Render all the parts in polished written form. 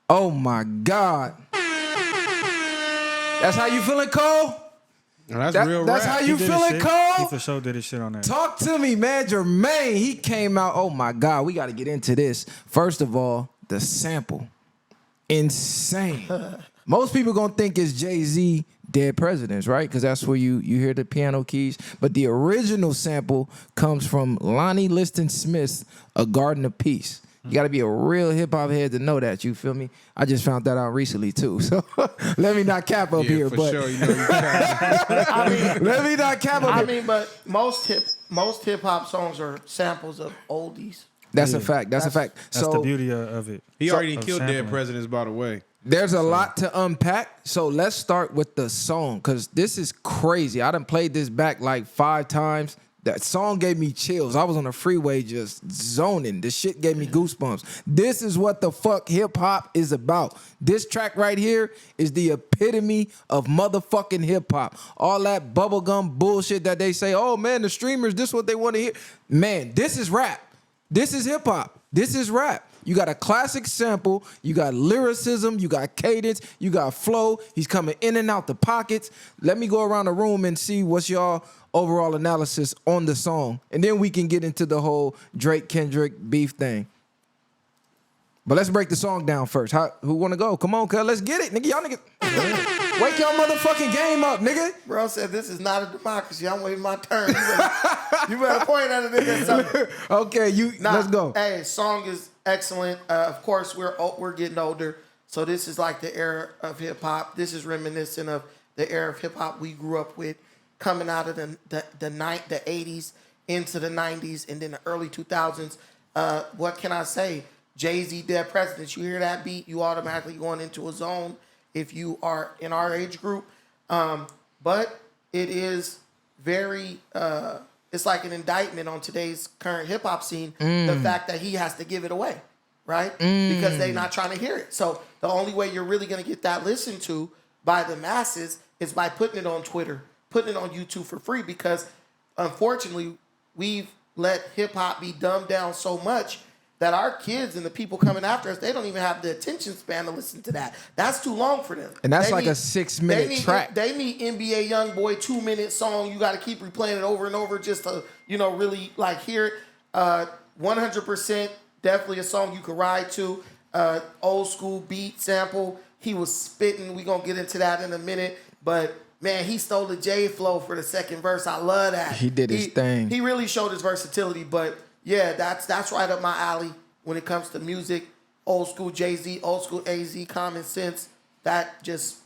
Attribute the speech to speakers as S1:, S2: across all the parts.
S1: Oh my God. That's how you feeling, Cole?
S2: That's real
S1: That's
S2: rap.
S1: how you feeling,
S3: He
S1: Cole?
S3: for sure did his shit on that.
S1: Talk to me, man. Jermaine, he came out. Oh my God, we got to get into this. First of all, the sample. Insane. Most people gonna think it's Jay-Z Dead Presidents, right? Because that's where you hear the piano keys. But the original sample comes from Lonnie Liston Smith's A Garden of Peace. You got to be a real hip-hop head to know that, you feel me? I just found that out recently, too. So let me not cap up here.
S2: For
S1: but
S2: sure, you know you can.
S1: let me not cap up here.
S4: But most hip-hop songs are samples of oldies.
S1: That's a fact. That's a fact.
S3: That's
S1: So
S3: the beauty of it.
S2: He already killed
S3: sampling.
S2: Dead Presidents, by the way.
S1: there's a lot to unpack. So let's start with the song, because this is crazy. I done played this back like 5 times. That song gave me chills. I was on the freeway just zoning. This shit gave me goosebumps. This is what the fuck hip-hop is about. This track right here is the epitome of motherfucking hip-hop. All that bubblegum bullshit that they say, oh man, the streamers, this is what they want to hear. Man, this is rap. This is hip-hop. This is rap. You got a classic sample, you got lyricism, you got cadence, you got flow. He's coming in and out the pockets. Let me go around the room and see what's y'all overall analysis on the song. And then we can get into the whole Drake-Kendrick beef thing. But let's break the song down first. Who want to go? Come on, cuz. Let's get it, nigga. Y'all niggas. Wake y'all motherfucking game up, nigga.
S4: Bro said this is not a democracy. I'm waiting my turn. You better point at a nigga something.
S1: Okay, let's go.
S4: Hey, song is excellent. Of course, we're getting older, so this is like the era of hip hop. This is reminiscent of the era of hip hop we grew up with, coming out of the 80s into the 90s and then the early 2000s. What can I say? Jay-Z, Dead Presidents. You hear that beat, you automatically going into a zone if you are in our age group. But it is very, it's like an indictment on today's current hip hop scene. The fact that he has to give it away, right? Because they're not trying to hear it. So the only way you're really going to get that listened to by the masses is by putting it on Twitter, putting it on YouTube for free, because unfortunately we've let hip hop be dumbed down so much that our kids and the people coming after us, they don't even have the attention span to listen to that. That's too long for them.
S1: And that's like a 6-minute track.
S4: They need NBA YoungBoy 2-minute song. You got to keep replaying it over and over just to, really like hear it. 100% definitely a song you could ride to. Old school beat sample. He was spitting. We're going to get into that in a minute. But man, he stole the J flow for the second verse. I love that.
S1: He did his thing.
S4: He really showed his versatility, but yeah, that's right up my alley when it comes to music. Old school Jay-Z, old school AZ, Common Sense.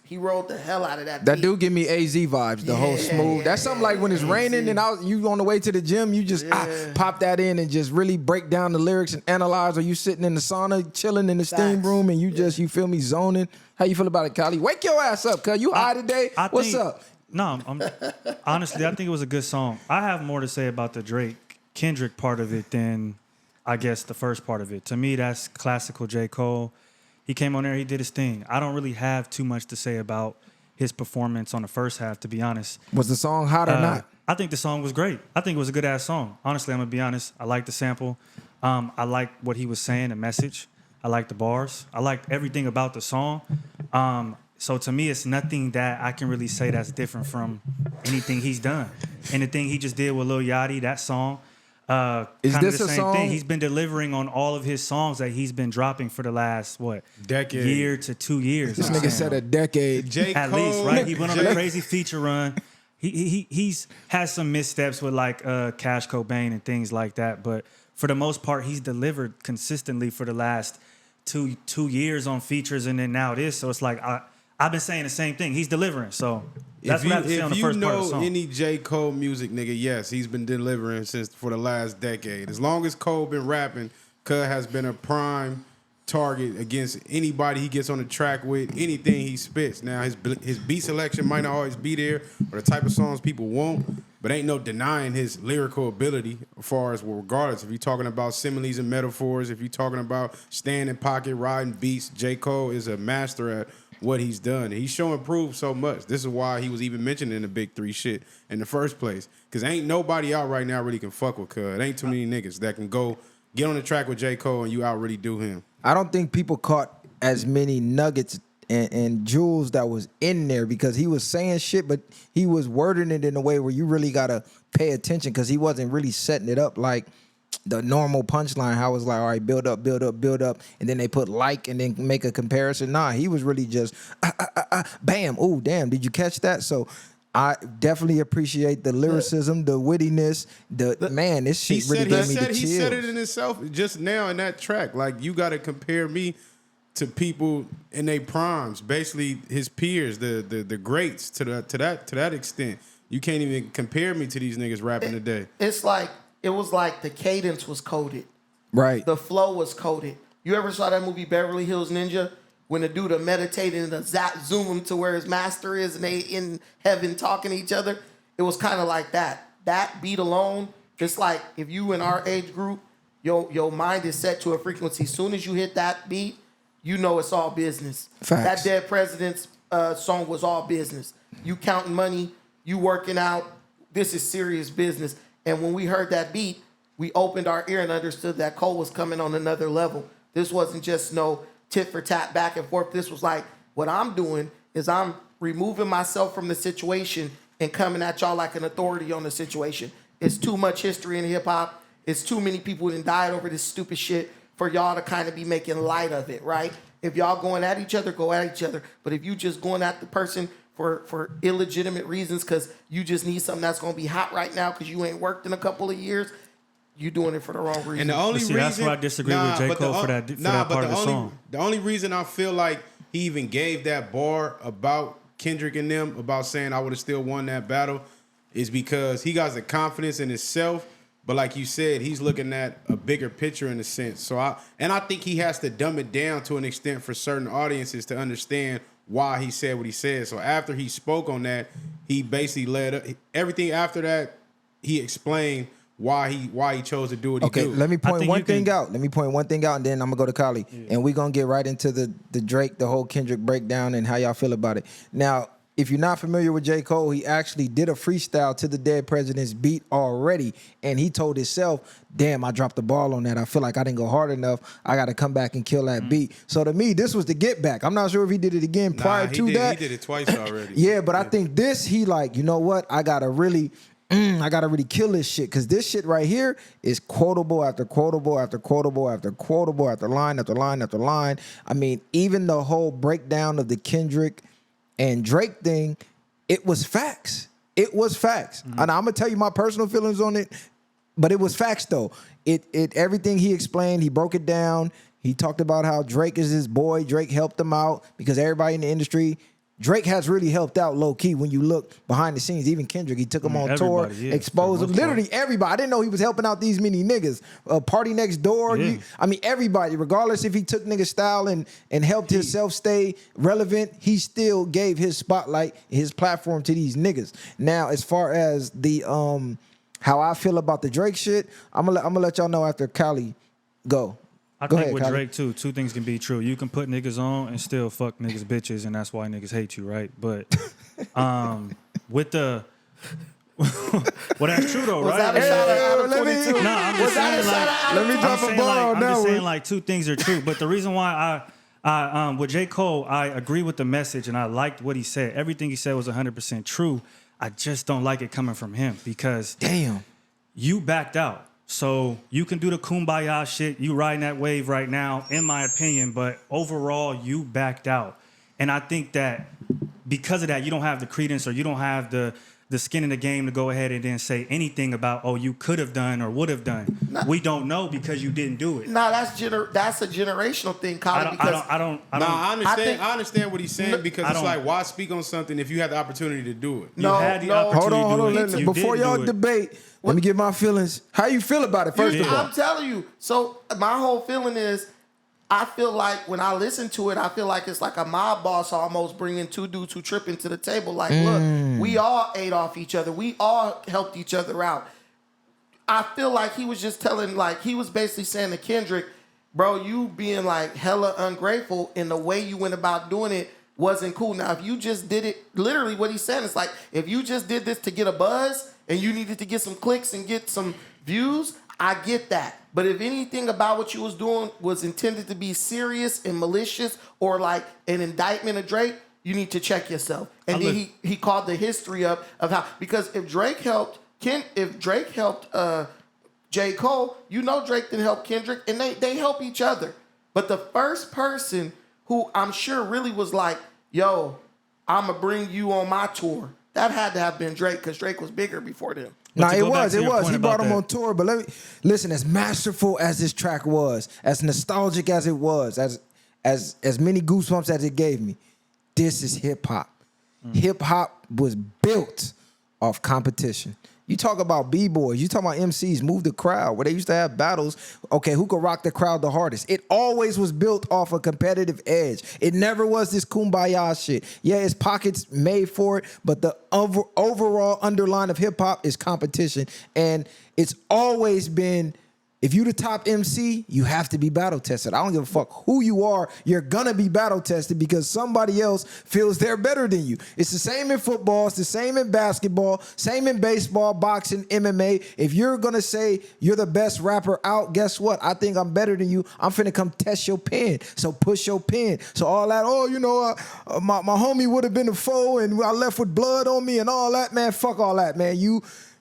S4: He rolled the hell out of that
S1: That
S4: beat.
S1: dude give me AZ vibes, the whole smooth. That's something like when it's raining and you on the way to the gym, you just pop that in and just really break down the lyrics and analyze. Or you sitting in the sauna, chilling in the steam room, and you feel me, zoning. How you feel about it, Kylie? Wake your ass up, cuz. You high today? What's up?
S3: No, honestly, I think it was a good song. I have more to say about the Drake-Kendrick part of it than, I guess, the first part of it. To me, that's classical J. Cole. He came on there, he did his thing. I don't really have too much to say about his performance on the first half, to be honest.
S1: Was the song hot or not?
S3: I think the song was great. I think it was a good-ass song. Honestly, I'm going to be honest. I like the sample. I like what he was saying, the message. I like the bars. I liked everything about the song. So to me, it's nothing that I can really say that's different from anything he's done. And the thing he just did with Lil Yachty, that song,
S1: is this
S3: the
S1: a
S3: same
S1: song?
S3: thing. He's been delivering on all of his songs that he's been dropping for the last,
S2: decade.
S3: year to 2 years.
S1: This nigga said a decade.
S3: At least, right? He went on a crazy feature run. He's has some missteps with like Cash Cobain and things like that, but for the most part, he's delivered consistently for the last two years on features, and then now this. So it's like I've been saying the same thing. He's delivering. So that's what I have to say on the first part of the song.
S2: If you know any J. Cole music, nigga, yes, he's been delivering for the last decade. As long as Cole been rapping, Cuz has been a prime target against anybody he gets on the track with, anything he spits. Now, his beat selection might not always be there, or the type of songs people want, but ain't no denying his lyrical ability as far as, regardless, if you're talking about similes and metaphors, if you're talking about standing pocket, riding beats, J. Cole is a master at what he's done. He's showing proof so much. This is why he was even mentioned in the Big Three shit in the first place. Because ain't nobody out right now really can fuck with Cuz. Ain't too many niggas that can go get on the track with J. Cole and you out really do him.
S1: I don't think people caught as many nuggets and jewels that was in there, because he was saying shit, but he was wording it in a way where you really gotta pay attention, because he wasn't really setting it up like the normal punchline. How it's like, all right, build up, and then they put like and then make a comparison. Nah, he was really just bam, ooh, damn, did you catch that? So I definitely appreciate the lyricism, the wittiness, man, this shit really gave me the chills.
S2: He said it in himself just now in that track. Like, you got to compare me to people in their primes, basically his peers, the greats, to that extent. You can't even compare me to these niggas rapping today.
S4: It's like, it was like the cadence was coded.
S1: Right.
S4: The flow was coded. You ever saw that movie Beverly Hills Ninja? When the dude are meditating and the zoom him to where his master is and they in heaven talking to each other. It was kind of like that. That beat alone, it's like if you in our age group, your mind is set to a frequency. As soon as you hit that beat, you know it's all business.
S1: Facts.
S4: That Dead President's song was all business. You counting money, you working out. This is serious business. And when we heard that beat, we opened our ear and understood that Cole was coming on another level. This wasn't just no tit for tat back and forth. This was like, what I'm doing is I'm removing myself from the situation and coming at y'all like an authority on the situation. It's too much history in hip hop. It's too many people that died over this stupid shit for y'all to kind of be making light of it, right? If y'all going at each other, go at each other. But if you just going at the person for illegitimate reasons because you just need something that's going to be hot right now because you ain't worked in a couple of years, you doing it for the wrong reason.
S2: And the only reason,
S3: that's where I disagree with J. Cole for that part of the song.
S2: The only reason I feel like he even gave that bar about Kendrick and them, about saying I would have still won that battle, is because he got the confidence in himself. But like you said, he's looking at a bigger picture in a sense. So I think he has to dumb it down to an extent for certain audiences to understand why he said what he said. So after he spoke on that, he basically led up everything after that. He explained why he chose to do what he did.
S1: Okay, let me point one thing out. Let me point one thing out, and then I'm gonna go to Kali, and we're gonna get right into the Drake, the whole Kendrick breakdown, and how y'all feel about it. Now, if you're not familiar with J. Cole, he actually did a freestyle to the Dead President's beat already, and he told himself, "Damn, I dropped the ball on that. I feel like I didn't go hard enough. I got to come back and kill that beat." So to me, this was the get back. I'm not sure if he did it again prior to that.
S2: He did it twice already.
S1: Yeah, but I think this, he like, you know what? I gotta really kill this shit, because this shit right here is quotable after quotable after quotable after quotable after line after line after line. I mean, even the whole breakdown of the Kendrick and Drake thing, it was facts. It was facts. And I'm gonna tell you my personal feelings on it, but it was facts though. It everything he explained, he broke it down. He talked about how Drake is his boy. Drake helped him out because everybody in the industry, Drake has really helped out low key when you look behind the scenes. Even Kendrick, he took him on tour, exposed him. Literally everybody. I didn't know he was helping out these many niggas. Party Next Door.
S3: Yeah.
S1: Everybody, regardless if he took nigga style and helped himself stay relevant, he still gave his spotlight, his platform to these niggas. Now, as far as the how I feel about the Drake shit, I'm gonna let y'all know after Kali go.
S3: I
S1: Go
S3: think
S1: ahead,
S3: with
S1: Kali.
S3: Drake too, two things can be true. You can put niggas on and still fuck niggas bitches, and that's why niggas hate you, right? But with the well, that's true though, right?
S4: That a shout out of
S1: let me-
S4: 22?
S3: No, I'm just saying like
S1: Let me drop a ball on
S3: I'm
S1: that
S3: just
S1: one.
S3: saying like two things are true. But the reason why I with J. Cole, I agree with the message and I liked what he said. Everything he said was 100% true. I just don't like it coming from him because
S1: Damn.
S3: you backed out. So you can do the kumbaya shit. You riding that wave right now, in my opinion. But overall, you backed out. And I think that because of that, you don't have the credence or you don't have the skin in the game to go ahead and then say anything about, oh, you could have done or would have done. We don't know because you didn't do it.
S4: No, that's a generational thing, Colin.
S2: I understand what he's saying because it's like, why speak on something if you had the opportunity to do it?
S3: You had the opportunity
S1: Hold on.
S3: to do it. You
S1: Before
S3: didn't
S1: y'all
S3: do it.
S1: debate, let me get my feelings. How you feel about it, first of all?
S4: I'm telling you. So my whole feeling is, I feel like when I listen to it, I feel like it's like a mob boss almost bringing two dudes who tripping to the table. Like, look, we all ate off each other. We all helped each other out. I feel like he was just telling, like, he was basically saying to Kendrick, bro, you being like hella ungrateful and the way you went about doing it wasn't cool. Now, if you just did it, literally what he's saying is like, if you just did this to get a buzz and you needed to get some clicks and get some views, I get that. But if anything about what you was doing was intended to be serious and malicious or like an indictment of Drake, you need to check yourself. And then he called the history up of how, because if Drake helped J. Cole, you know Drake didn't help Kendrick, and they help each other. But the first person who I'm sure really was like, yo, I'm going to bring you on my tour, that had to have been Drake, because Drake was bigger before them.
S1: No, it was. He brought him on tour. But listen, as masterful as this track was, as nostalgic as it was, as many goosebumps as it gave me, this is hip hop. Hip hop was built off competition. You talk about B-boys, you talk about MCs, move the crowd, where they used to have battles. Okay, who could rock the crowd the hardest? It always was built off a competitive edge. It never was this kumbaya shit. Yeah, it's pockets made for it, but the overall underline of hip-hop is competition. And it's always been, if you the top MC, you have to be battle tested. I don't give a fuck who you are. You're gonna be battle tested because somebody else feels they're better than you. It's the same in football. It's the same in basketball. Same in baseball, boxing, MMA. If you're gonna say you're the best rapper out, guess what? I think I'm better than you. I'm finna come test your pen. So push your pen. So all that, my homie would have been a foe and I left with blood on me and all that, man. Fuck all that, man.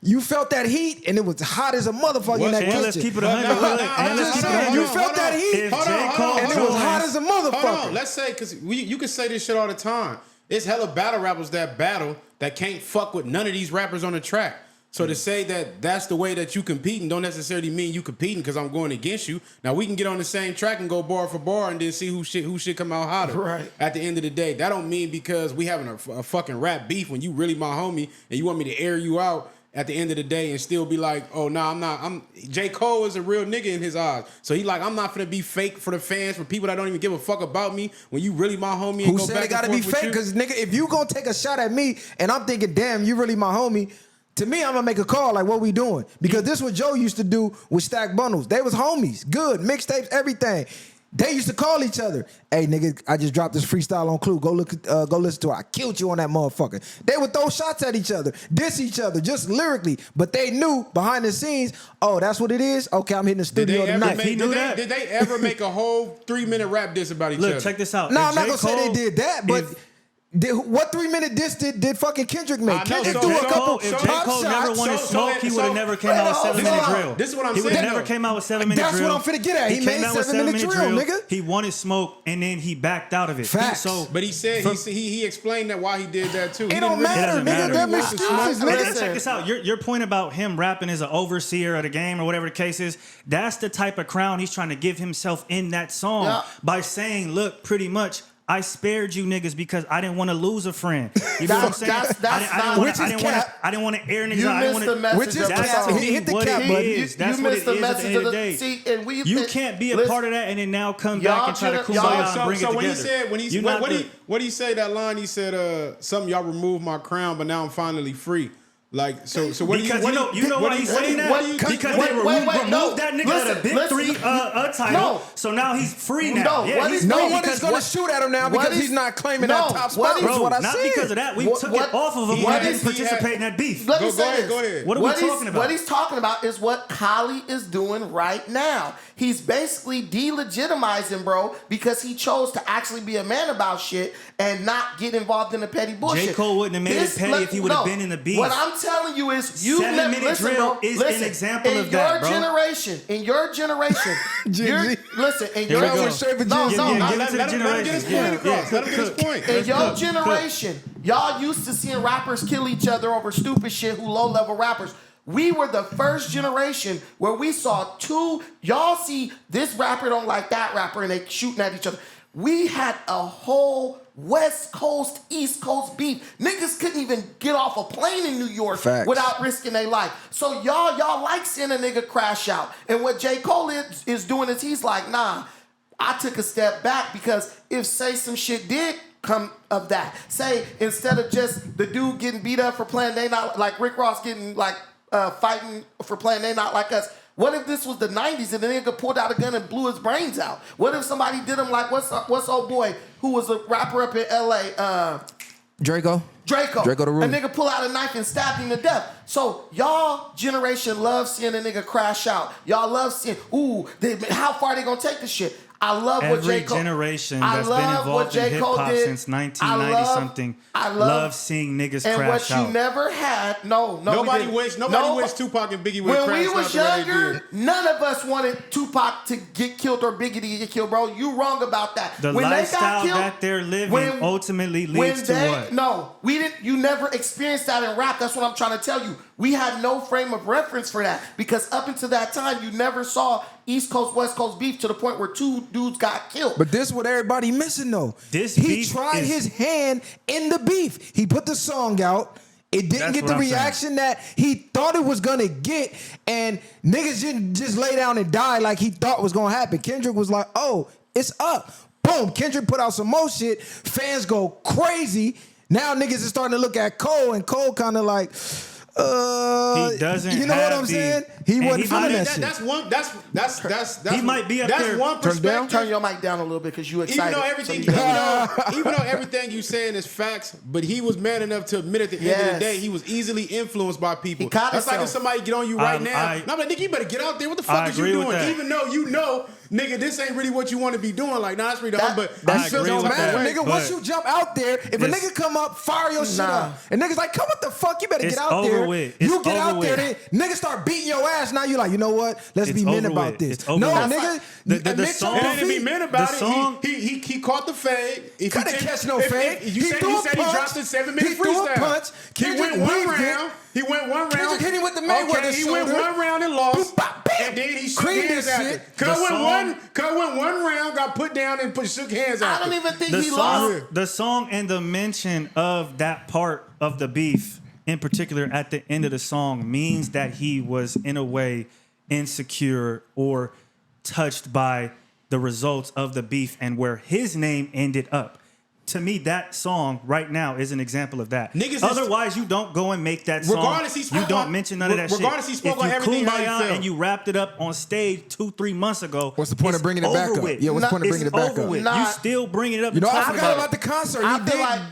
S1: You felt that heat, and it was hot as a motherfucker in that kitchen.
S3: Let's keep it 100.
S1: You felt that heat, and it was hot as a motherfucker.
S2: Hold on. Let's say, because you can say this shit all the time. It's hella battle rappers that battle that can't fuck with none of these rappers on the track. So to say that that's the way that you competing don't necessarily mean you competing because I'm going against you. Now we can get on the same track and go bar for bar and then see who shit come out hotter.
S4: Right.
S2: At the end of the day, that don't mean because we having a fucking rap beef when you really my homie and you want me to air you out at the end of the day and still be like, oh, no, I'm not. J. Cole is a real nigga in his eyes. So he like, I'm not finna be fake for the fans, for people that don't even give a fuck about me. When you really my homie and
S1: who
S2: go
S1: said
S2: back
S1: it gotta
S2: and
S1: be
S2: forth with
S1: fake?
S2: you.
S1: Because, nigga, if you gonna take a shot at me and I'm thinking, damn, you really my homie, to me, I'm gonna make a call like, what we doing? Because this is what Joe used to do with Stack Bundles. They was homies, good, mixtapes, everything. They used to call each other. Hey, nigga, I just dropped this freestyle on Clue. Go listen to it. I killed you on that motherfucker. They would throw shots at each other, diss each other, just lyrically. But they knew behind the scenes, oh, that's what it is? Okay, I'm hitting the studio tonight.
S2: Did they ever make a whole 3-minute rap diss about each other?
S3: Look, check this out.
S1: No, I'm not going to say they did that, but... what 3-minute diss did fucking Kendrick make? Kendrick threw a couple
S3: if J.
S1: pop
S3: Cole
S1: shots.
S3: never wanted smoke, he would have never came out with 7-minute drill.
S2: This is what I'm
S3: saying. He would have
S2: though.
S3: never came out with 7-minute drill.
S1: That's what I'm finna get at. He made 7-minute drill, nigga.
S3: He wanted smoke, and then he backed out of it.
S1: Facts.
S2: But he said he explained that why he did that too.
S1: It don't matter, nigga. Them excuses, nigga.
S3: Check this out. Your point about him rapping as an overseer of the game or whatever the case is, that's the type of crown he's trying to give himself in that song by saying, look, pretty much, I spared you niggas because I didn't want to lose a friend. You know what I'm saying? I didn't want to air niggas out. I didn't want to.
S4: Which is
S3: That's to me what it is. That's what it is at the end of the day.
S4: See, and
S3: you can't be a part of that and then now come back and try to kumbaya and bring it together.
S2: What he say that line? He said, "Something y'all removed my crown, but now I'm finally free." Like so what
S3: because you know why he's saying that? Because they removed that nigga out of Big 3 title. So now he's free now.
S1: No one is going to shoot at him now because he's not claiming that top spot.
S3: Bro, not because of that. We took it off of him. He didn't participate in that beef.
S4: Let me say this.
S2: Go ahead.
S3: What are we talking about?
S4: What he's talking about is what Kali is doing right now. He's basically delegitimizing, bro, because he chose to actually be a man about shit and not get involved in the petty bullshit.
S3: J. Cole wouldn't have made it petty if he would have been in the beef.
S4: What I'm telling you is, you
S3: 7-minute drill is an example of that, bro.
S4: In your generation, listen, in
S3: Here
S4: your
S3: we go.
S2: Let him get his point.
S4: In your generation, y'all used to seeing rappers kill each other over stupid shit who low-level rappers. We were the first generation where we saw y'all see this rapper don't like that rapper and they shooting at each other. We had a whole West Coast, East Coast beef. Niggas couldn't even get off a plane in New York without risking their life. So y'all like seeing a nigga crash out. And what J. Cole is doing is he's like, nah, I took a step back because if say some shit did come of that. Say instead of just the dude getting beat up for playing They Not, like Rick Ross getting like fighting for playing They Not Like Us. What if this was the 90s and the nigga pulled out a gun and blew his brains out? What if somebody did him like, what's old boy who was a rapper up in L.A.?
S1: Draco?
S4: Draco.
S1: Draco the Roof.
S4: A nigga pull out a knife and stab him to death. So y'all generation love seeing a nigga crash out. Y'all love seeing, how far they gonna take this shit? I love what J. Cole.
S3: Every generation that's been involved in hip hop since 1990 something loves seeing niggas
S4: and
S3: crash out.
S4: And what you never had,
S2: nobody wished Tupac and Biggie would
S4: When
S2: crash
S4: we
S2: out
S4: was
S2: the way they
S4: younger,
S2: did.
S4: none of us wanted Tupac to get killed or Biggie to get killed, bro. You wrong about that.
S3: The
S4: when
S3: lifestyle
S4: they got killed,
S3: that they're living ultimately leads to what?
S4: No, we didn't. You never experienced that in rap. That's what I'm trying to tell you. We had no frame of reference for that because up until that time, you never saw East Coast, West Coast beef to the point where two dudes got killed.
S1: But this is what everybody missing though.
S3: He
S1: tried his hand in the beef. He put the song out. It didn't get the reaction that he thought it was gonna get, and niggas didn't just lay down and die like he thought was gonna happen. Kendrick was like, "Oh, it's up." Boom. Kendrick put out some more shit. Fans go crazy. Now niggas is starting to look at Cole, and Cole kind of like,
S3: he doesn't.
S1: You know what I'm saying? He wasn't feeling that shit.
S2: That's
S3: he might be up
S2: that's
S3: there.
S2: one perspective.
S4: Turn your mic down a little bit because you excited.
S2: Even though everything you saying is facts, but he was man enough to admit at the end of the day he was easily influenced by people. That's like if somebody get on you right now. I'm like, nigga, you better get out there. What the fuck is you doing? Even though you know, nigga, this ain't really what you want to be doing. Like, nah, that's really dumb. But
S1: that shit
S3: agree
S1: don't
S3: with
S1: matter,
S3: that,
S1: nigga. Once you jump out there, if a nigga come up, fire your shit up. And niggas like, come what the fuck? You better get out there. You get out there, then niggas start beating your ass. Now you like, you know what? Let's be men about this. No, nigga.
S3: The song.
S2: He didn't be men about it. He caught the fade.
S1: He couldn't catch no fade.
S2: He said he dropped a 7-minute freestyle.
S1: He threw a punch.
S2: He went one round.
S1: Kendrick hit him with the Mayweather
S2: he went one round and lost. And then he shook hands after. Cut went one round, got put down and shook hands after.
S4: I don't even think he lost.
S3: The song and the mention of that part of the beef, in particular at the end of the song, means that he was in a way insecure or touched by the results of the beef and where his name ended up. To me, that song right now is an example of that. Otherwise, you don't go and make that song. You don't mention none of that shit.
S2: Regardless, he spoke on everything how he felt.
S3: And you wrapped it up on stage 2-3 months ago.
S1: What's the point of bringing it back up? Yeah, what's the point of bringing it back up?
S3: You still bring it up.
S1: You know, I forgot about the concert.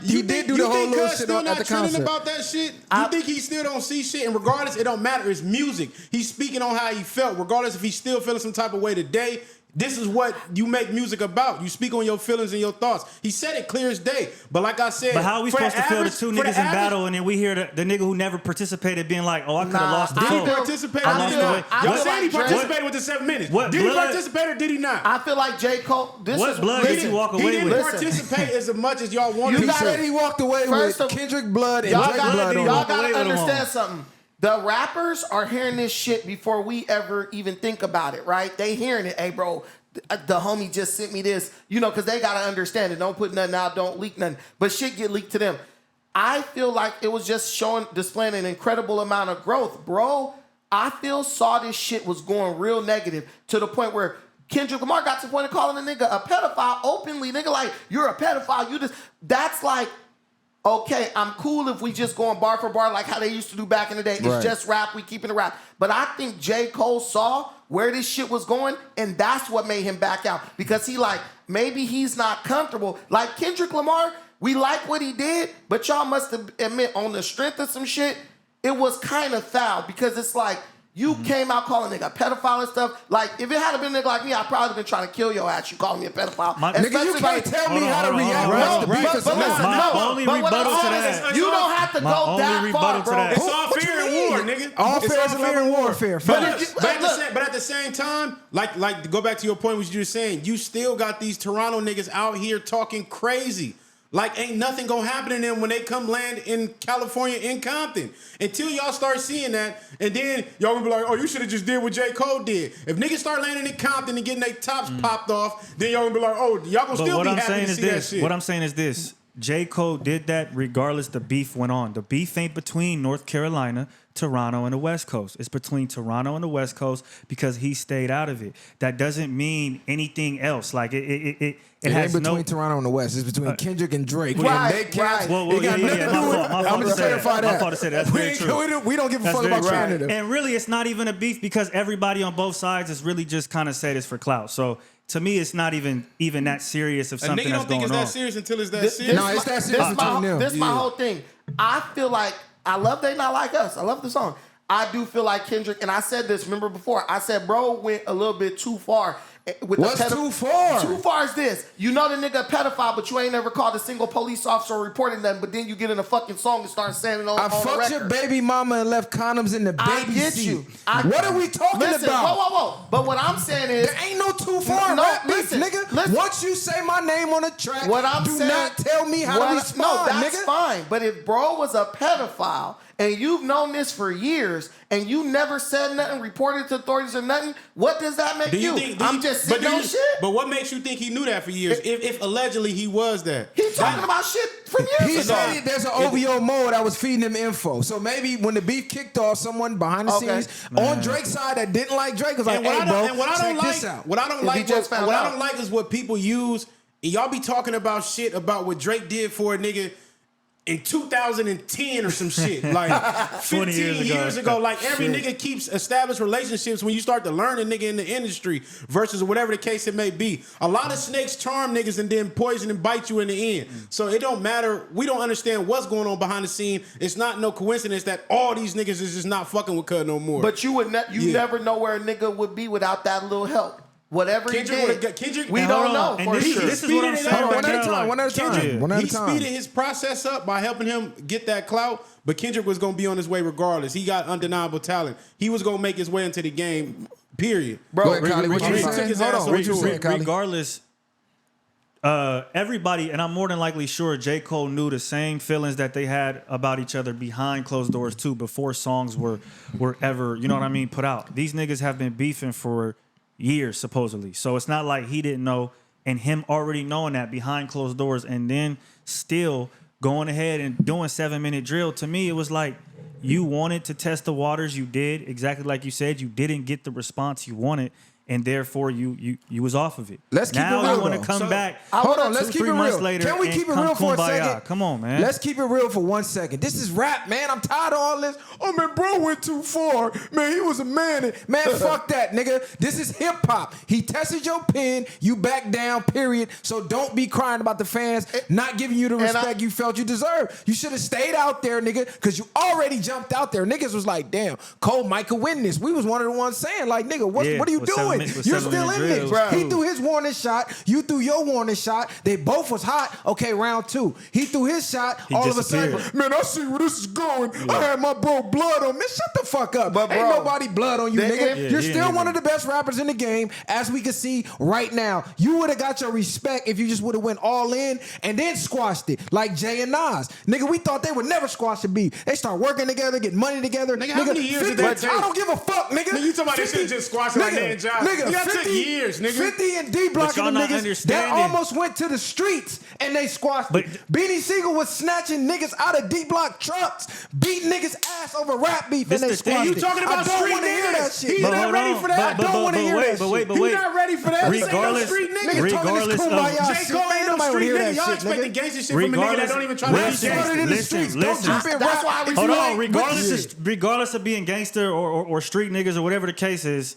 S1: He did do the whole little shit at the concert.
S2: About that shit? You think he still don't see shit? And regardless, it don't matter. It's music. He's speaking on how he felt. Regardless if he's still feeling some type of way today. This is what you make music about. You speak on your feelings and your thoughts. He said it clear as day. But like I said,
S3: but how are we supposed to feel the two niggas in battle and then we hear the nigga who never participated being like, oh, I could have lost the
S2: Did
S3: vote.
S2: he participate?
S3: Y'all
S2: said he participated with the 7 minutes. Did he participate or did he not?
S4: I feel like J. Cole.
S3: What blood did he walk away with?
S2: He didn't participate as much as y'all wanted.
S1: He said he walked away with Kendrick blood and Drake blood.
S4: Y'all gotta understand something. The rappers are hearing this shit before we ever even think about it, right? They hearing it. Hey, bro, the homie just sent me this, because they got to understand it. Don't put nothing out, don't leak nothing. But shit get leaked to them. I feel like it was just displaying an incredible amount of growth. Bro, I saw this shit was going real negative to the point where Kendrick Lamar got to the point of calling a nigga a pedophile openly. Nigga, like, you're a pedophile. That's like, okay, I'm cool if we just going bar for bar like how they used to do back in the day. It's just rap, we keeping it rap. But I think J. Cole saw where this shit was going, and that's what made him back out. Because maybe he's not comfortable. Like Kendrick Lamar, we like what he did, but y'all must admit on the strength of some shit, it was kind of foul. Because it's like, you came out calling nigga a pedophile and stuff. Like, if it had been a nigga like me, I'd probably been trying to kill your ass. You calling me a pedophile.
S1: Nigga, you can't tell me how to react.
S3: My only rebuttal to that.
S4: You don't have to go that far, bro.
S2: It's all fair and war, nigga.
S1: All fair is love and warfare.
S2: But at the same time, like to go back to your point, what you were saying, you still got these Toronto niggas out here talking crazy. Like, ain't nothing gonna happen to them when they come land in California, in Compton. Until y'all start seeing that, and then y'all gonna be like, oh, you should have just did what J. Cole did. If niggas start landing in Compton and getting their tops popped off, then y'all gonna be like, oh, y'all gonna still be happy to see that shit.
S3: What I'm saying is this. J. Cole did that regardless the beef went on. The beef ain't between North Carolina, Toronto, and the West Coast. It's between Toronto and the West Coast because he stayed out of it. That doesn't mean anything else. Like, it has
S1: ain't between Toronto and the West. It's between Kendrick and Drake.
S4: Right.
S1: It got nothing to do with
S3: my fault to clarify that. My fault to say that. That's very true.
S1: We don't give a fuck about Canada.
S3: And really, it's not even a beef because everybody on both sides is really just kind of say this for clout. So to me, it's not even that serious of
S2: A
S3: something
S2: nigga
S3: that's
S2: don't think
S3: going
S2: it's
S3: on.
S2: that serious until it's that serious.
S1: No, it's that serious between them.
S4: This my whole thing. I feel like I love They Not Like Us. I love the song. I do feel like Kendrick, and I said this, remember before, I said bro went a little bit too far. With
S1: What's too far?
S4: Too far is this. You know the nigga a pedophile, but you ain't never called a single police officer reporting them, but then you get in a fucking song and start saying it on
S1: I
S4: the
S1: fucked
S4: record.
S1: your baby mama and left condoms in the baby
S4: I get
S1: seat.
S4: you.
S1: What are we talking
S4: Listen,
S1: about?
S4: whoa. But what I'm saying is,
S1: There ain't no too far
S4: No,
S1: rap beef,
S4: listen,
S1: nigga.
S4: listen.
S1: Once you say my name on a track,
S4: what I'm
S1: do
S4: saying,
S1: not tell me how to respond,
S4: No, that's
S1: nigga.
S4: fine. But if bro was a pedophile and you've known this for years and you never said nothing, reported to authorities or nothing, what does that make you? I'm just sitting on shit.
S2: But what makes you think he knew that for years? If allegedly he was that,
S4: He's talking about shit from
S1: He
S4: years ago.
S1: said there's an OVO mode that was feeding him info. So maybe when the beef kicked off, someone behind the
S4: Okay.
S1: scenes on Drake's side that didn't like Drake was like,
S2: and what
S1: hey,
S2: I
S1: bro,
S2: don't, and what I
S1: check
S2: don't
S1: this
S2: like,
S1: out.
S2: what I don't
S4: If
S2: like,
S4: he just found
S2: what I
S4: out.
S2: don't like is what people use. And y'all be talking about shit about what Drake did for a nigga in 2010 or some shit. Like 15 years ago. Like every nigga keeps established relationships when you start to learn a nigga in the industry versus whatever the case it may be. A lot of snakes charm niggas and then poison and bite you in the end. So it don't matter. We don't understand what's going on behind the scene. It's not no coincidence that all these niggas is just not fucking with Cud no more.
S4: But you would never know where a nigga would be without that little help. Whatever
S2: Kendrick
S4: he
S2: would've
S4: did,
S2: got- Kendrick-
S4: we
S2: And
S4: don't
S3: hold
S4: know
S3: on. And
S4: for
S3: this-
S4: sure.
S3: this is what I'm
S2: Speeded it
S3: saying.
S2: up.
S1: One at a
S3: Like,
S1: time, one at a time,
S2: Kendrick,
S1: one at a
S2: he
S1: time.
S2: speeded his process up by helping him get that clout, but Kendrick was going to be on his way regardless. He got undeniable talent. He was going to make his way into the game, period.
S1: Go ahead, Kylie, what you
S2: Kendrick
S1: saying?
S2: took his
S1: Hold
S2: ass
S1: on,
S2: on
S1: what you
S2: tour.
S1: saying, Kylie?
S3: Regardless, everybody, and I'm more than likely sure J. Cole knew the same feelings that they had about each other behind closed doors too, before songs were ever, you know what I mean, put out. These niggas have been beefing for years, supposedly. So it's not like he didn't know, and him already knowing that behind closed doors, and then still going ahead and doing 7-minute drill. To me, it was like, you wanted to test the waters, you did, exactly like you said, you didn't get the response you wanted, and therefore you was off of it.
S1: Let's keep it
S3: now
S1: real,
S3: you want to
S1: though.
S3: come
S2: So-
S3: back.
S1: Hold on,
S3: 2,
S1: let's keep
S3: 3
S1: it
S3: months
S1: real.
S3: later
S1: Can we
S3: and
S1: keep it
S3: come
S1: real for a
S3: kumbaya.
S1: second?
S3: Come on, man.
S1: Let's keep it real for 1 second. This is rap, man. I'm tired of all this. Oh, man, bro went too far. Man, he was a man. Man, fuck that, nigga. This is hip hop. He tested your pen. You back down, period. So don't be crying about the fans not giving you the respect you felt you deserved. You should have stayed out there, nigga, because you already jumped out there. Niggas was like, damn, Cole might could win this. We was one of the ones saying, like, nigga, what are you
S3: with
S1: doing?
S3: 7 minute
S1: You're still
S3: drill,
S1: in this.
S3: bro.
S1: He threw his warning shot. You threw your warning shot. They both was hot. Okay, round 2. He threw his shot. All of a sudden,
S3: disappeared.
S1: man, I see where this is going. I had my bro blood on me. Shut the fuck up.
S4: But,
S1: Ain't
S4: bro,
S1: nobody blood on you,
S4: the
S1: nigga.
S4: imp-
S1: You're still one of the best rappers in the game, as we can see right now. You would have got your respect if you just would have went all in and then squashed it, like Jay and Nas. Nigga, we thought they would never squash a beef. They start working together, get money together.
S2: Nigga, how many years did
S1: 50,
S2: that take?
S1: I don't give a fuck, nigga.
S2: Nigga, you talking about they
S1: 50
S2: should've just squashed it like they and Josh.
S1: Nigga,
S2: Nigga, that took
S1: 50
S2: years, nigga.
S1: 50 and D Block
S3: But y'all
S1: and them
S3: not
S1: niggas that
S3: understanding.
S1: almost went to the streets and they squashed
S3: But-
S1: it. Beanie Siegel was snatching niggas out of D Block trucks, beating niggas ass over rap beef,
S3: This
S1: and they
S3: the thing.
S1: squashed
S3: You
S1: it.
S2: talking about
S1: I don't
S2: street
S1: want to hear that
S2: niggas.
S1: shit.
S2: He's
S3: But
S2: not
S3: hold
S2: ready
S3: on.
S2: for that.
S1: I don't want to hear that
S3: but
S1: shit.
S3: wait, but
S2: He
S3: wait.
S2: not ready for that. This ain't no
S3: Regardless-
S2: street nigga.
S1: Nigga talking this
S3: regardless of-
S1: kumbaya
S2: J.
S1: shit.
S2: Cole ain't
S1: Ain't
S2: no
S1: nobody
S2: street
S1: wanna hear
S2: nigga.
S1: that
S2: Y'all
S1: shit,
S2: expecting
S1: nigga.
S2: gangster shit from a nigga that don't even try to be
S1: Listen,
S2: gangster.
S1: in the streets. Don't
S3: listen.
S1: jump in
S4: That's
S1: rap
S4: why we
S1: if
S3: Hold
S1: you
S3: on,
S1: ain't with the shit.
S3: regardless of being gangster or street niggas or whatever the case is,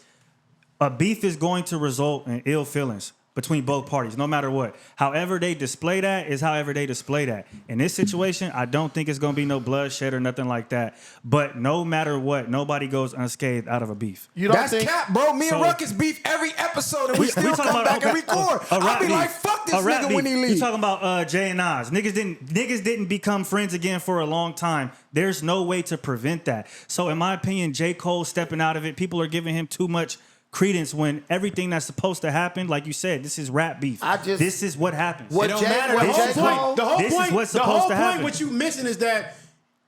S3: a beef is going to result in ill feelings between both parties, no matter what. However they display that is however they display that. In this situation, I don't think it's going to be no bloodshed or nothing like that. But no matter what, nobody goes unscathed out of a beef.
S4: You don't
S1: That's
S4: think?
S1: cap, bro. Me and
S3: So-
S1: Ruckus beef every episode, and we still
S3: talking
S1: come
S3: about
S1: back and record.
S3: a
S1: I
S3: rap
S1: be
S3: beef.
S1: like, fuck this
S3: A rap
S1: nigga
S3: beef.
S1: when he
S3: You
S1: leaves.
S3: talking about Jay and Nas? Niggas didn't become friends again for a long time. There's no way to prevent that. So in my opinion, J. Cole stepping out of it, people are giving him too much credence when everything that's supposed to happen, like you said, this is rap beef. this is what happens.
S4: What
S2: It don't
S4: J-
S2: matter.
S4: what
S2: The whole
S4: J.
S2: point.
S4: Cole-
S2: The whole
S3: This is
S2: point.
S3: what's
S2: The
S3: supposed
S2: whole
S3: to
S2: point.
S3: happen.
S2: What you missing is that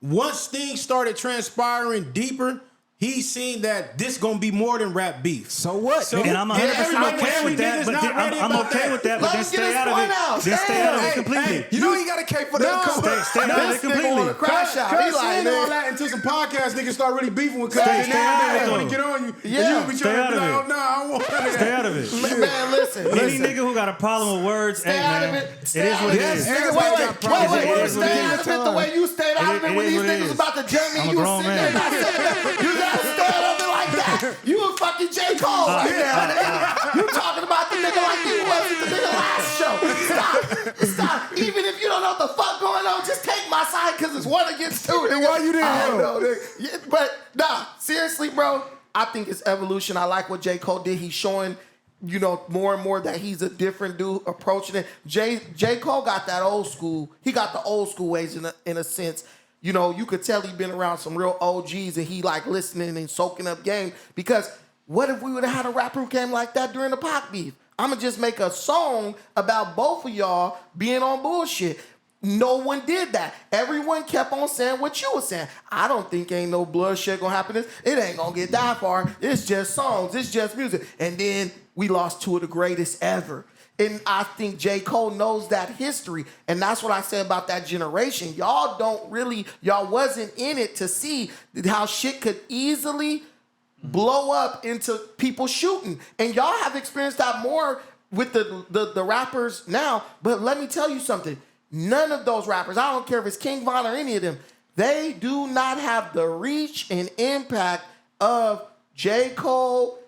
S2: once things started transpiring deeper, he seen that this gonna be more than rap beef.
S1: So what?
S2: So-
S1: nigga?
S3: And I'm
S2: And
S3: 100%
S2: everybody-
S3: okay
S2: every
S3: with that,
S2: nigga's
S3: but
S2: not
S3: then
S2: ready
S3: I'm
S2: about
S3: okay
S2: that.
S3: with that, but
S4: Let
S3: then
S4: him get
S3: stay
S4: his
S3: out of
S4: point
S3: it.
S4: out.
S3: Then stay out of it
S2: Hey,
S3: completely.
S2: hey,
S1: You know he got a cape for that. Come on.
S3: Stay out of it
S4: This nigga
S3: completely.
S4: wanna crash out. He
S2: Cuz
S4: like,
S2: saying all
S4: man,
S2: that until some podcast niggas start really beefing with Cuz.
S3: Stay
S2: And now
S3: out of
S2: they
S3: it,
S2: want
S3: though.
S2: to get on you.
S4: Yeah.
S2: And you be
S3: Stay
S2: trying to
S3: out
S2: be
S3: of
S2: like,
S3: it.
S2: oh, no, I don't want none of
S3: Stay
S2: that.
S3: out of it.
S4: man, listen.
S3: Any nigga who got a problem with words,
S4: Stay
S3: hey
S4: out
S3: man,
S4: of it.
S3: it
S4: Stay
S3: is
S4: out
S3: what
S4: of
S3: it
S4: it.
S3: is.
S1: Niggas
S4: Wait,
S1: ain't
S4: wait,
S1: got problems
S4: wait,
S3: with
S4: wait.
S3: words.
S4: Stay
S3: It
S4: out
S3: is
S4: of it the way you stayed out of it
S3: It
S4: when
S3: is
S4: these
S3: what it
S4: niggas
S3: is.
S4: was about to jump me.
S3: I'm a
S4: You was
S3: grown
S4: sitting there
S3: man.
S4: not saying that. You gotta stay out of it like that. You a fucking J. Cole right now. You talking about the nigga nigga like you was at the nigga last show. Stop. Even if you don't know what the fuck going on, just take my side because it's 1 against 2.
S1: And why you didn't help?
S4: know, nigga. Yeah, but nah, seriously, bro, I think it's evolution. I like what J. Cole did. He's showing, you know, more and more that he's a different dude approaching it. J. Cole got that old school. He got the old school ways in a sense. You know, you could tell he's been around some real OGs and he like listening and soaking up game. Because what if we would have had a rapper who came like that during the Pac beef? I'm going to just make a song about both of y'all being on bullshit. No one did that. Everyone kept on saying what you were saying. I don't think ain't no bloodshed gonna happen. It ain't gonna get that far. It's just songs. It's just music. And then we lost 2 of the greatest ever. And I think J. Cole knows that history. And that's what I said about that generation. Y'all wasn't in it to see how shit could easily blow up into people shooting. And y'all have experienced that more with the rappers now. But let me tell you something. None of those rappers, I don't care if it's King Von or any of them, they do not have the reach and impact of J. Cole,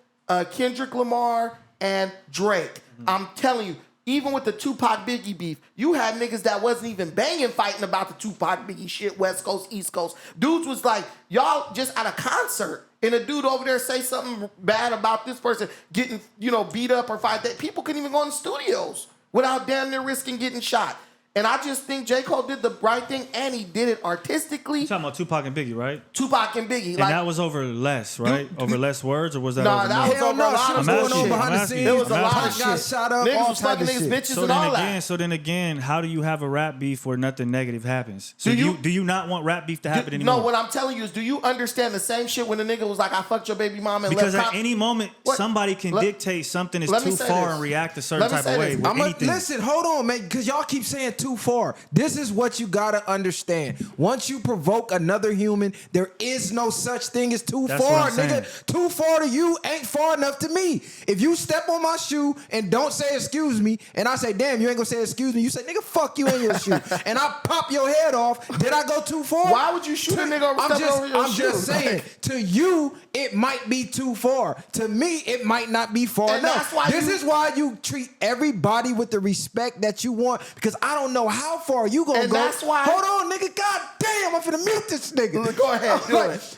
S4: Kendrick Lamar, and Drake. Mm-hmm. I'm telling you, even with the Tupac Biggie beef, you had niggas that wasn't even banging fighting about the Tupac Biggie shit, West Coast, East Coast. Dudes was like, y'all just at a concert, and a dude over there say something bad about this person getting, you know, beat up or fight. That people couldn't even go in the studios without damn near risking getting shot. And I just think J. Cole did the right thing, and he did it artistically.
S3: You're talking about Tupac and Biggie, right?
S4: Tupac and Biggie.
S3: And that was over less, right? Over less words, or was that over
S4: that
S3: more?
S4: was over a lot of
S1: going on
S4: shit.
S1: behind the scenes.
S4: There was a lot of
S1: Pac got
S4: shit.
S1: shot up,
S4: Niggas
S1: all
S4: was
S1: type
S4: fucking
S1: of
S4: niggas,
S1: shit.
S4: bitches, and all that.
S3: So then again, how do you have a rap beef where nothing negative happens? So do you not want rap beef to happen anymore?
S4: No, what I'm telling you is, do you understand the same shit when the nigga was like, I fucked your baby mama and
S3: because
S4: left
S3: at any moment, somebody can dictate something is too far and react a certain type of way with anything.
S1: Listen, hold on, man, because y'all keep saying too far. This is what you gotta understand. Once you provoke another human, there is no such thing as too far, nigga. Too far to you ain't far enough to me. If you step on my shoe and don't say excuse me, and I say, damn, you ain't gonna say excuse me, you say, nigga, fuck you in your shoe, and I pop your head off, did I go too far?
S4: Why would you shoot a nigga over over your shoe?
S1: I'm just saying, to you, it might be too far. To me, it might not be far enough. This is why you treat everybody with the respect that you want, because I don't know how far you gonna go.
S4: That's why.
S1: Hold on, nigga. God damn, I'm finna mute this nigga.
S4: Go ahead, do it.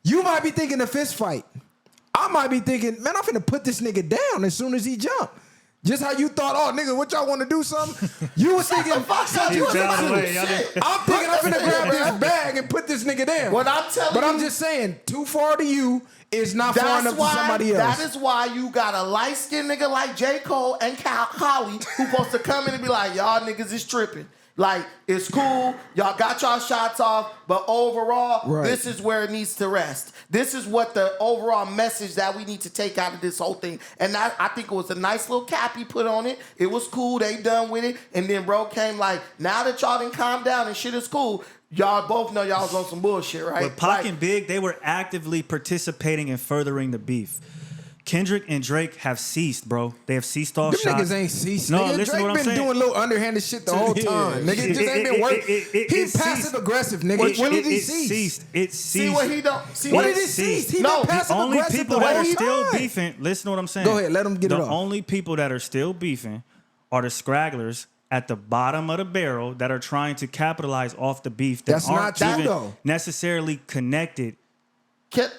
S1: You might be thinking a fist fight. I might be thinking, man, I'm finna put this nigga down as soon as he jump. Just how you thought, oh, nigga, what y'all want to do something? You was thinking, I'm thinking I'm finna grab this bag and put this nigga down.
S4: What I'm telling you.
S1: But I'm just saying, too far to you is not far enough to somebody else.
S4: That is why you got a light-skinned nigga like J. Cole and Holly who supposed to come in and be like, y'all niggas is tripping. Like, it's cool, y'all got y'all shots off, but overall, this is where it needs to rest. This is what the overall message that we need to take out of this whole thing. And I think it was a nice little cap he put on it. It was cool, they done with it. And then bro came like, now that y'all done calmed down and shit is cool, y'all both know y'all was on some bullshit, right?
S3: But Pac and Big, they were actively participating in furthering the beef. Kendrick and Drake have ceased, bro. They have ceased all
S1: Them
S3: shots.
S1: niggas ain't ceased.
S3: No,
S1: nigga,
S3: listen
S1: Drake
S3: to what I'm
S1: been
S3: saying.
S1: doing little underhanded shit the whole time. Nigga, it just ain't been working. He's passive aggressive, nigga. When did he cease?
S3: It ceased.
S4: See what he don't. See
S1: When
S4: what
S1: did he cease? He
S4: No,
S1: been
S3: The
S1: passive
S3: only
S1: aggressive
S3: people
S1: the
S3: that
S1: whole
S3: are still
S1: time.
S3: beefing, listen to what I'm saying.
S1: Go ahead, let him get it off.
S3: The only people that are still beefing are the scragglers at the bottom of the barrel that are trying to capitalize off the beef that
S1: That's
S3: aren't
S1: not true,
S3: even
S1: though.
S3: necessarily connected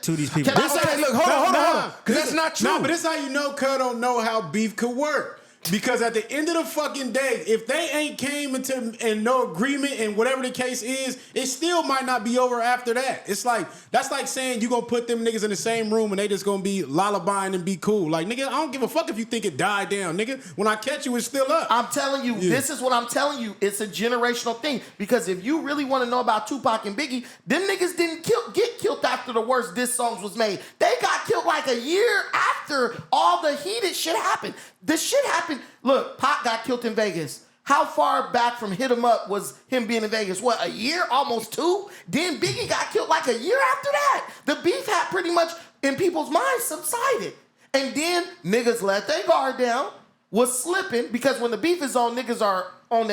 S3: to these people.
S4: Can I
S1: This
S4: say-
S1: ain't, look, hold on. Because that's not true.
S2: No, but this how you know Cuz don't know how beef could work. Because at the end of the fucking day, if they ain't came into and no agreement and whatever the case is, it still might not be over after that. It's like, that's like saying you gonna put them niggas in the same room and they just gonna be lullabying and be cool. Like, nigga, I don't give a fuck if you think it died down, nigga. When I catch you, it's still up.
S4: I'm telling you, this is what I'm telling you. It's a generational thing. Because if you really want to know about Tupac and Biggie, them niggas didn't get killed after the worst diss songs was made. They got killed like a year after all the heated shit happened. The shit happened. Look, Pac got killed in Vegas. How far back from Hit 'Em Up was him being in Vegas? What, a year? Almost 2? Then Biggie got killed like a year after that. The beef had pretty much, in people's minds, subsided. And then niggas let their guard down, was slipping, because when the beef is on, niggas are on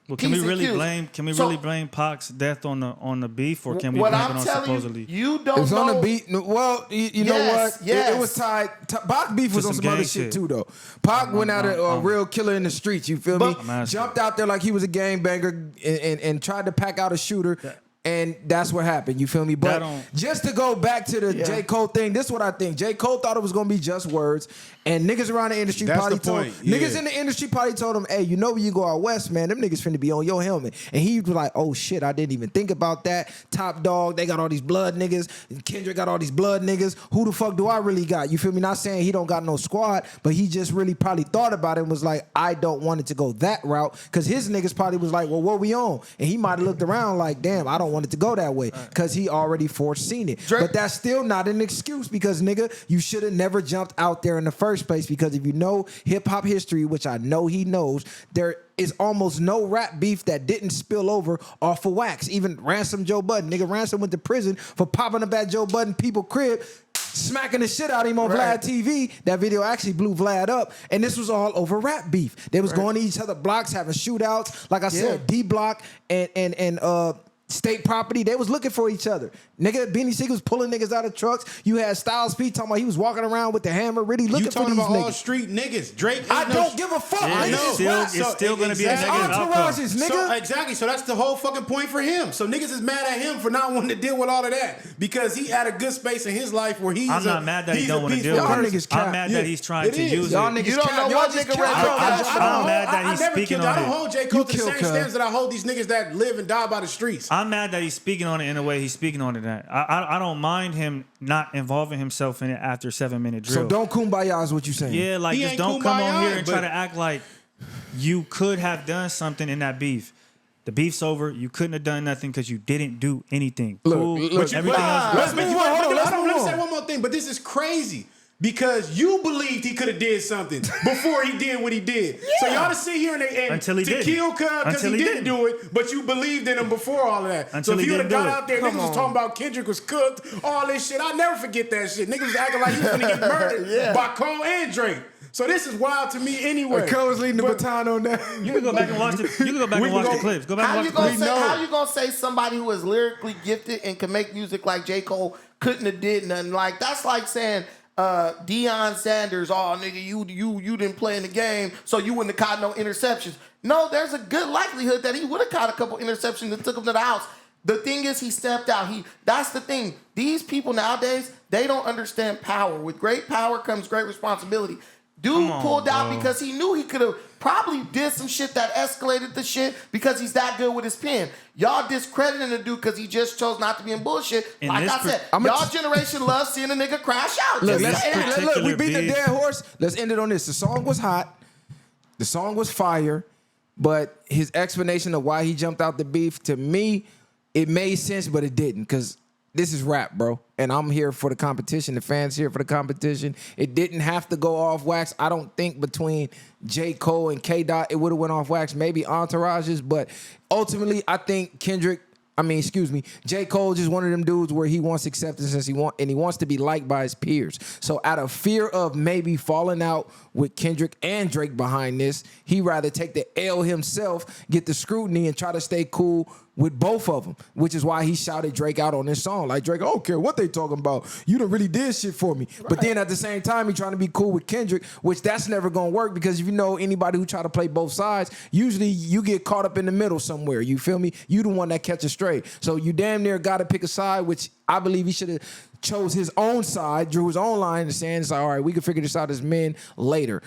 S3: Well, can we
S4: Peace and
S3: really
S4: cues.
S3: blame? Can we
S4: So-
S3: really blame Pac's death on the beef, or can we
S4: What
S3: blame
S4: I'm
S3: it on
S4: telling
S3: supposedly?
S4: you don't
S1: It was
S4: know.
S1: on the beat. Well, you know
S4: Yes,
S1: what?
S4: yes.
S1: It was tied. Pac beef was
S3: To
S1: on
S3: some
S1: some other
S3: gang
S1: shit
S3: shit.
S1: too, though. Pac went out a real killer in the streets. You feel me?
S4: But-
S3: I'm asking.
S1: Jumped out there like he was a gangbanger and tried to pack out a shooter. And that's what happened. You feel me? But just to go back to the J. Cole thing, this is what I think. J. Cole thought it was gonna be just words, and niggas around the industry
S2: That's
S1: probably
S2: the
S1: told
S2: point,
S1: niggas
S2: yeah.
S1: in the industry probably told him, "Hey, you know when you go out west, man, them niggas finna be on your helmet." And he was like, "Oh shit, I didn't even think about that." Top Dog, they got all these blood niggas. Kendrick got all these blood niggas. Who the fuck do I really got? You feel me? Not saying he don't got no squad, but he just really probably thought about it and was like, "I don't want it to go that route," because his niggas probably was like, "Well, what we on?" And he might have looked around like, "Damn, I don't want it to go that way," because he already foreseen it.
S4: Drake-
S1: But that's still not an excuse because nigga, you should have never jumped out there in the first place. Because if you know hip hop history, which I know he knows, there is almost no rap beef that didn't spill over off of wax. Even Ransom Joe Budden, nigga, Ransom went to prison for popping up at Joe Budden people crib, smacking the shit out of him on
S4: Right.
S1: Vlad TV. That video actually blew Vlad up, and this was all over rap beef. They was going to each other blocks, having shootouts. Like I said, D Block and State Property, they was looking for each other. Nigga, Beanie Sigel was pulling niggas out of trucks. You had Styles P talking about he was walking around with the hammer, really looking
S2: You
S1: for
S2: talking
S1: these
S2: about all
S1: niggas.
S2: street niggas? Drake.
S1: I don't give a fuck.
S3: Yeah,
S1: nigga.
S3: it's still gonna be a
S1: It's
S3: negative outcome.
S1: entourages, nigga.
S2: So, exactly. So that's the whole fucking point for him. So niggas is mad at him for not wanting to deal with all of that because he had a good space in his life where he's.
S3: I'm not mad that he don't want to deal with
S1: Y'all
S3: it.
S1: niggas cap.
S3: I'm mad
S2: Yeah,
S3: that he's trying
S2: it
S3: to
S2: is.
S3: use
S1: Y'all
S3: it.
S1: niggas
S4: You don't
S1: cap.
S4: know
S1: Y'all
S4: what
S1: just
S4: nigga
S1: cap.
S4: read your
S3: I'm mad that he's speaking
S2: I don't
S3: on it.
S2: hold J. Cole to the
S1: kill
S2: same
S1: Cuz.
S2: standards that I hold these niggas that live and die by the streets.
S3: I'm mad that he's speaking on it in the way he's speaking on it. I don't mind him not involving himself in it after 7-minute drill.
S1: So don't kumbaya is what you saying.
S3: Yeah, like
S2: He
S3: just
S2: ain't
S3: don't come on
S2: kumbaya,
S3: here and try
S2: but-
S3: to act like you could have done something in that beef. The beef's over. You couldn't have done nothing because you didn't do anything.
S1: Look,
S3: Cool.
S1: look,
S3: Everything else.
S1: let's move on. Hold on, let's
S2: Let
S1: move
S2: me say
S1: on.
S2: one more thing, but this is crazy. Because you believed he could have did something before he did what he did. So y'all to sit here and
S3: Until he
S2: to
S3: didn't.
S2: kill Cuz because
S3: Until
S2: he
S3: he
S2: didn't
S3: didn't.
S2: do it, but you believed in him before all of that.
S3: Until
S2: so if
S3: he
S2: you would have
S3: didn't
S2: got
S3: do it.
S2: out there, niggas was talking about Kendrick was cooked, all this shit. I'll never forget that shit. Niggas was acting like he was gonna get murdered by Cole and Drake. So this is wild to me anyway.
S1: Cuz was leading the
S2: But-
S1: baton on that.
S3: You can go back and watch the. You can go back
S2: We
S3: and watch
S2: can
S3: the
S2: go-
S3: clips. Go back
S4: How
S3: and
S4: you
S3: watch the
S4: gonna
S3: clips.
S4: say? How you gonna say somebody who is lyrically gifted and can make music like J. Cole couldn't have did nothing? Like that's like saying Deion Sanders, oh nigga, you didn't play in the game, so you wouldn't have caught no interceptions. No, there's a good likelihood that he would have caught a couple interceptions and took him to the house. The thing is, he stepped out. That's the thing. These people nowadays, they don't understand power. With great power comes great responsibility. Dude pulled out because he knew he could have probably did some shit that escalated the shit because he's that good with his pen. Y'all discrediting the dude because he just chose not to be in bullshit.
S3: In
S4: Like
S3: this
S4: I said,
S1: I'ma
S4: y'all generation loves seeing a nigga crash out.
S1: Look,
S4: Just saying.
S1: look, we beat the
S3: beef.
S1: dead horse. Let's end it on this. The song was hot. The song was fire. But his explanation of why he jumped out the beef, to me, it made sense, but it didn't. Because this is rap, bro. And I'm here for the competition. The fans here for the competition. It didn't have to go off wax. I don't think between J. Cole and K. Dot, it would have went off wax. Maybe entourages. But ultimately, I think J. Cole just one of them dudes where he wants acceptance and he wants to be liked by his peers. So out of fear of maybe falling out with Kendrick and Drake behind this, he rather take the L himself, get the scrutiny, and try to stay cool with both of them, which is why he shouted Drake out on this song. Like, Drake, I don't care what they talking about. You done really did shit for me. Right. But then at the same time, he trying to be cool with Kendrick, which that's never going to work because if you know anybody who try to play both sides, usually you get caught up in the middle somewhere. You feel me? You the one that catches straight. So you damn near got to pick a side, which I believe he should have chose his own side, drew his own line in the sand. It's like, all right, we can figure this out as men later.